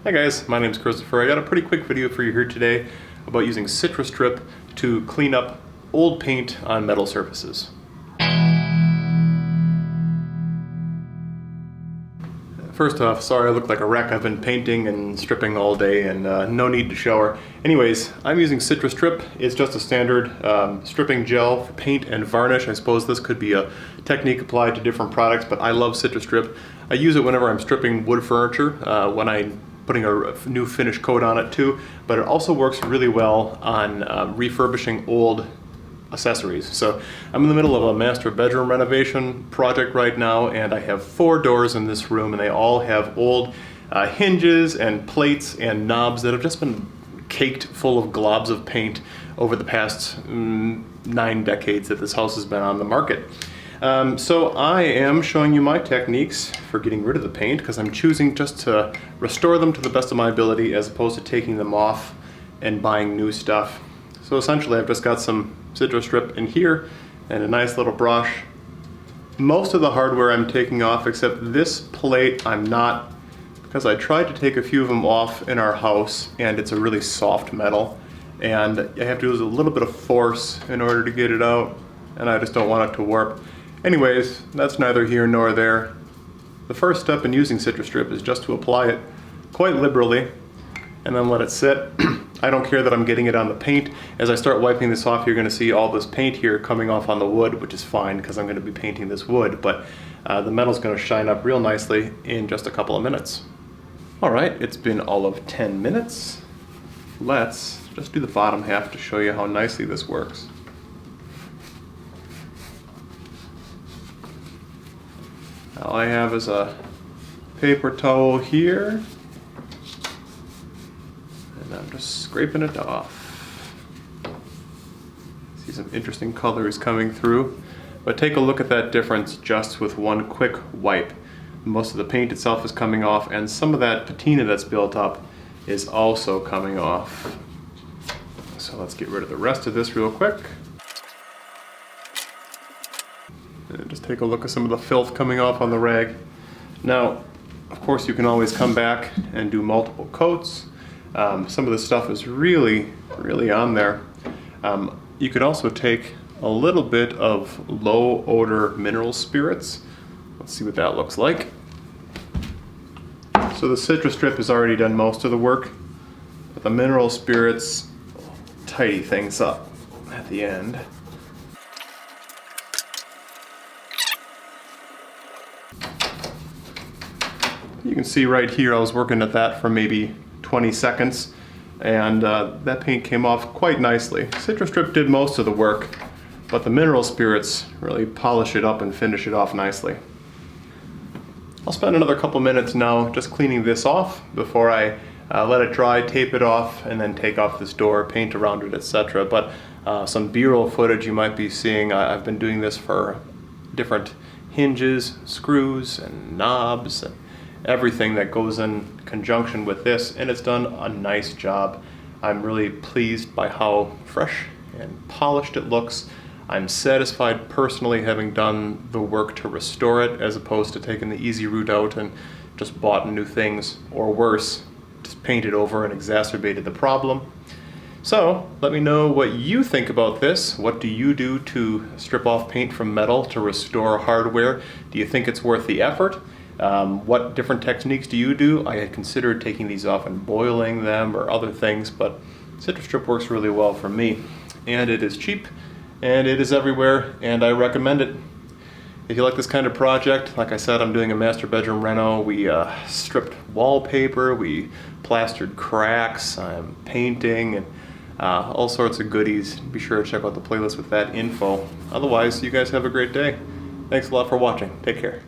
Hi guys, my name is Christopher. I got a pretty quick video for you here today about using CitriStrip to clean up old paint on metal surfaces. First off, sorry I look like a wreck. I've been painting and stripping all day and no need to shower. Anyways, I'm using CitriStrip. It's just a standard stripping gel for paint and varnish. I suppose this could be a technique applied to different products, but I love CitriStrip. I use it whenever I'm stripping wood furniture, when I'm putting a new finish coat on it too, but it also works really well on refurbishing old accessories. So I'm in the middle of a master bedroom renovation project right now, and I have 4 doors in this room, and they all have old hinges and plates and knobs that have just been caked full of globs of paint over the past 9 decades that this house has been on the market. So I am showing you my techniques for getting rid of the paint, because I'm choosing just to restore them to the best of my ability as opposed to taking them off and buying new stuff. So essentially I've just got some CitriStrip in here and a nice little brush. Most of the hardware I'm taking off, except this plate I'm not, because I tried to take a few of them off in our house and it's a really soft metal and I have to use a little bit of force in order to get it out, and I just don't want it to warp. Anyways, that's neither here nor there. The first step in using CitriStrip is just to apply it quite liberally and then let it sit. I don't care that I'm getting it on the paint. As I start wiping this off, you're going to see all this paint here coming off on the wood, which is fine because I'm going to be painting this wood, but the metal's going to shine up real nicely in just a couple of minutes. Alright, it's been all of 10 minutes. Let's just do the bottom half to show you how nicely this works. All I have is a paper towel here, and I'm just scraping it off. See some interesting colors coming through, but take a look at that difference just with one quick wipe. Most of the paint itself is coming off, and some of that patina that's built up is also coming off. So let's get rid of the rest of this real quick. And just take a look at some of the filth coming off on the rag. Now, of course, you can always come back and do multiple coats. Some of the stuff is really on there. You could also take a little bit of low odor mineral spirits. Let's see what that looks like. So the CitriStrip has already done most of the work, but the mineral spirits tidy things up at the end. You can see right here I was working at that for maybe 20 seconds and that paint came off quite nicely. CitriStrip did most of the work, but the mineral spirits really polish it up and finish it off nicely. I'll spend another couple minutes now just cleaning this off before I let it dry, tape it off, and then take off this door, paint around it, etc. But some B-roll footage you might be seeing. I've been doing this for different hinges, screws, and knobs, and everything that goes in conjunction with this, and it's done a nice job. I'm really pleased by how fresh and polished it looks. I'm satisfied personally having done the work to restore it as opposed to taking the easy route out and just bought new things, or worse, just painted over and exacerbated the problem. So let me know what you think about this. What do you do to strip off paint from metal to restore hardware? Do you think it's worth the effort? What different techniques do you do? I had considered taking these off and boiling them or other things, but CitriStrip works really well for me. And it is cheap, and it is everywhere, and I recommend it. If you like this kind of project, like I said, I'm doing a master bedroom reno. We stripped wallpaper, we plastered cracks, I'm painting, and all sorts of goodies. Be sure to check out the playlist with that info. Otherwise, you guys have a great day. Thanks a lot for watching. Take care.